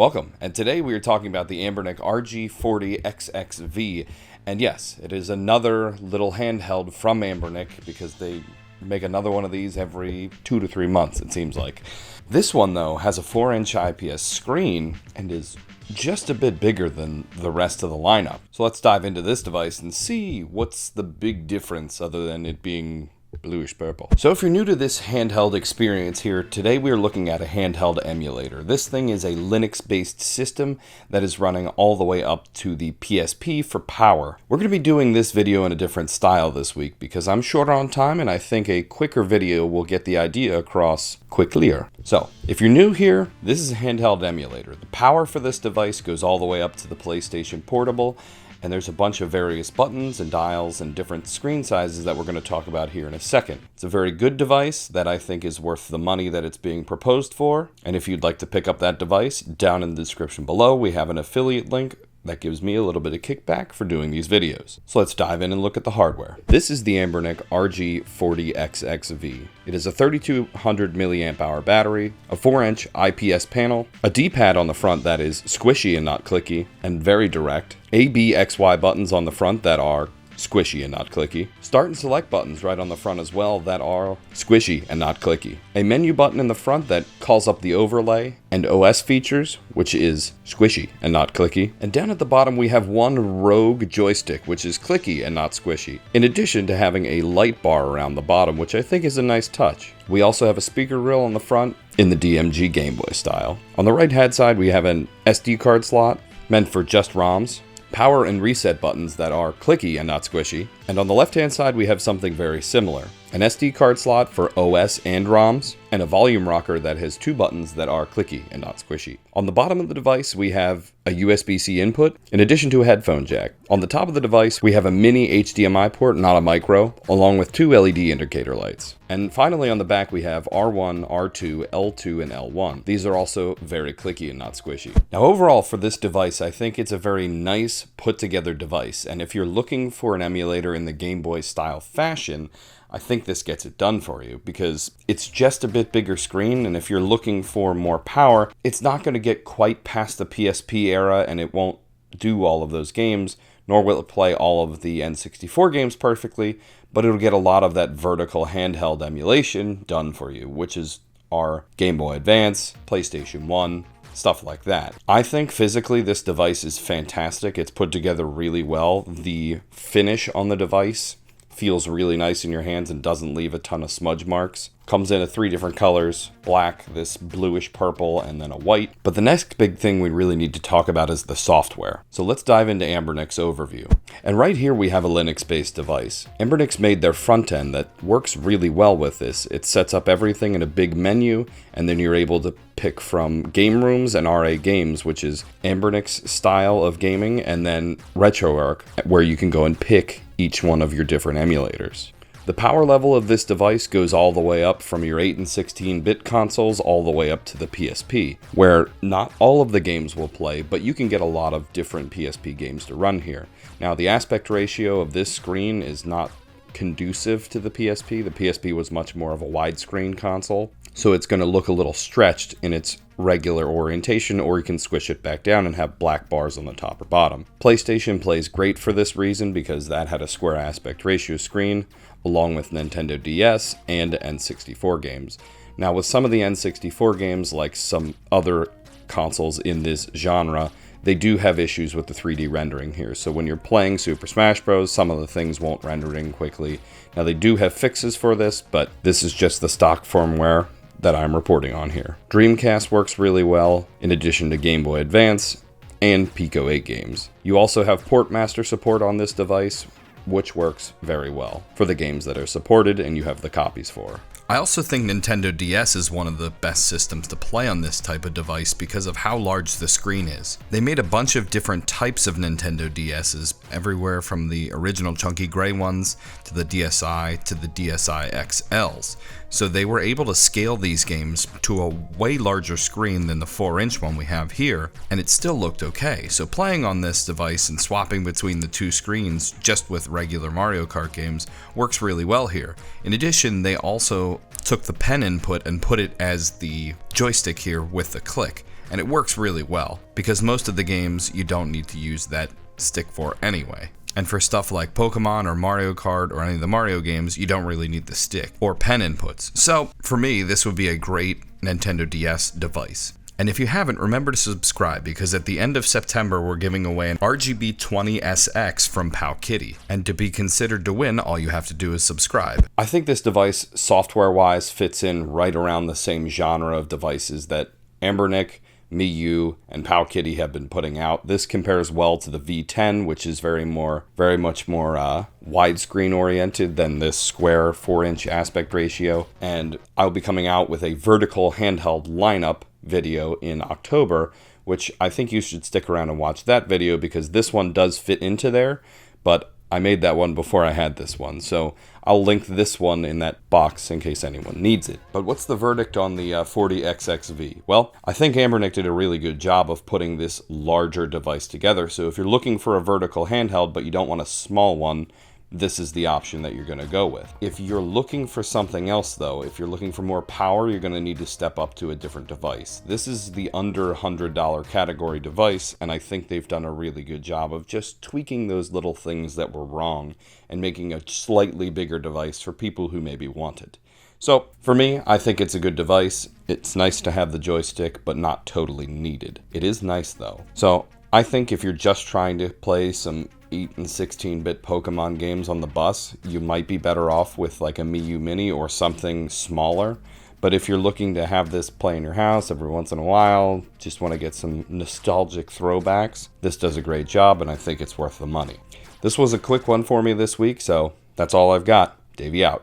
Welcome, and today we are talking about the Anbernic RG 40XXV, and yes, it is another little handheld from Anbernic because they make another one of these every 2 to 3 months, it seems like. This one, though, has a 4-inch IPS screen and is just a bit bigger than the rest of the lineup. So let's dive into this device and see what's the big difference other than it being bluish purple. So if you're new to this handheld experience here, today we are looking at a handheld emulator. This thing is a Linux-based system that is running all the way up to the PSP for power. We're going to be doing this video in a different style this week because I'm short on time and I think a quicker video will get the idea across quicklier. So if you're new here, this is a handheld emulator. The power for this device goes all the way up to the PlayStation Portable, and there's a bunch of various buttons and dials and different screen sizes that we're going to talk about here in a second. It's a very good device that I think is worth the money that it's being proposed for. And if you'd like to pick up that device, down in the description below, we have an affiliate link that gives me a little bit of kickback for doing these videos. So let's dive in and look at the hardware. This is the Anbernic RG 40XXV. It is a 3200 milliamp hour battery, a 4-inch IPS panel, a D-pad on the front that is squishy and not clicky, and very direct, A, B, X, Y buttons on the front that are squishy and not clicky. Start and select buttons right on the front as well that are squishy and not clicky. A menu button in the front that calls up the overlay and OS features, which is squishy and not clicky. And down at the bottom we have one rogue joystick, which is clicky and not squishy, in addition to having a light bar around the bottom, which I think is a nice touch. We also have a speaker grill on the front in the DMG Game Boy style. On the right hand side we have an SD card slot meant for just ROMs, power and reset buttons that are clicky and not squishy, and on the left hand side we have something very similar. An SD card slot for OS and ROMs, and a volume rocker that has 2 buttons that are clicky and not squishy. On the bottom of the device we have a USB-C input, in addition to a headphone jack. On the top of the device we have a mini HDMI port, not a micro, along with 2 LED indicator lights. And finally on the back we have R1, R2, L2, and L1. These are also very clicky and not squishy. Now overall for this device I think it's a very nice put together device, and if you're looking for an emulator in the Game Boy style fashion, I think this gets it done for you because it's just a bit bigger screen, and if you're looking for more power, it's not going to get quite past the PSP era and it won't do all of those games, nor will it play all of the N64 games perfectly, but it'll get a lot of that vertical handheld emulation done for you, which is our Game Boy Advance, PlayStation 1, stuff like that. I think physically this device is fantastic. It's put together really well. The finish on the device feels really nice in your hands and doesn't leave a ton of smudge marks. Comes in 3 different colors, black, this bluish purple, and then a white. But the next big thing we really need to talk about is the software. So let's dive into Anbernic's overview. And right here we have a Linux-based device. Anbernic's made their front end that works really well with this. It sets up everything in a big menu, and then you're able to pick from Game Rooms and RA Games, which is Anbernic's style of gaming, and then RetroArch, where you can go and pick each one of your different emulators. The power level of this device goes all the way up from your 8 and 16-bit consoles all the way up to the PSP, where not all of the games will play, but you can get a lot of different PSP games to run here. Now, the aspect ratio of this screen is not conducive to the PSP. The PSP was much more of a widescreen console, so it's going to look a little stretched in its regular orientation, or you can squish it back down and have black bars on the top or bottom. PlayStation plays great for this reason because that had a square aspect ratio screen, along with Nintendo DS and N64 games. Now with some of the N64 games, like some other consoles in this genre, they do have issues with the 3D rendering here. So when you're playing Super Smash Bros, some of the things won't render in quickly. Now they do have fixes for this, but this is just the stock firmware that I'm reporting on here. Dreamcast works really well, in addition to Game Boy Advance and Pico 8 games. You also have Portmaster support on this device, which works very well for the games that are supported and you have the copies for. I also think Nintendo DS is one of the best systems to play on this type of device because of how large the screen is. They made a bunch of different types of Nintendo DSs, everywhere from the original chunky gray ones to the DSi to the DSi XLs. So they were able to scale these games to a way larger screen than the 4-inch one we have here, and it still looked okay. So playing on this device and swapping between the 2 screens just with regular Mario Kart games works really well here. In addition, they also took the pen input and put it as the joystick here with the click. and it works really well, because most of the games you don't need to use that stick for anyway. And for stuff like Pokemon or Mario Kart or any of the Mario games, you don't really need the stick or pen inputs. So for me, this would be a great Nintendo DS device. And if you haven't, remember to subscribe, because at the end of September, we're giving away an RGB 20SX from Powkitty. And to be considered to win, all you have to do is subscribe. I think this device, software-wise, fits in right around the same genre of devices that Anbernic, Miyu, and Powkitty have been putting out. This compares well to the V10, which is very much more widescreen oriented than this square 4-inch aspect ratio. And I'll be coming out with a vertical handheld lineup video in October, which I think you should stick around and watch that video, because this one does fit into there, but I made that one before I had this one, so I'll link this one in that box in case anyone needs it. But what's the verdict on the 40XXV? Well, I think Anbernic did a really good job of putting this larger device together, so if you're looking for a vertical handheld but you don't want a small one, this is the option that you're going to go with. If you're looking for something else though, if you're looking for more power, you're going to need to step up to a different device. This is the under $100 category device, and I think they've done a really good job of just tweaking those little things that were wrong and making a slightly bigger device for people who maybe want it. So for me, I think it's a good device. It's nice to have the joystick, but not totally needed. It is nice though. So I think if you're just trying to play some 8 and 16-bit Pokemon games on the bus, you might be better off with like a Miyu Mini or something smaller. But if you're looking to have this play in your house every once in a while, just want to get some nostalgic throwbacks, this does a great job, and I think it's worth the money. This was a quick one for me this week, so that's all I've got. Davey out.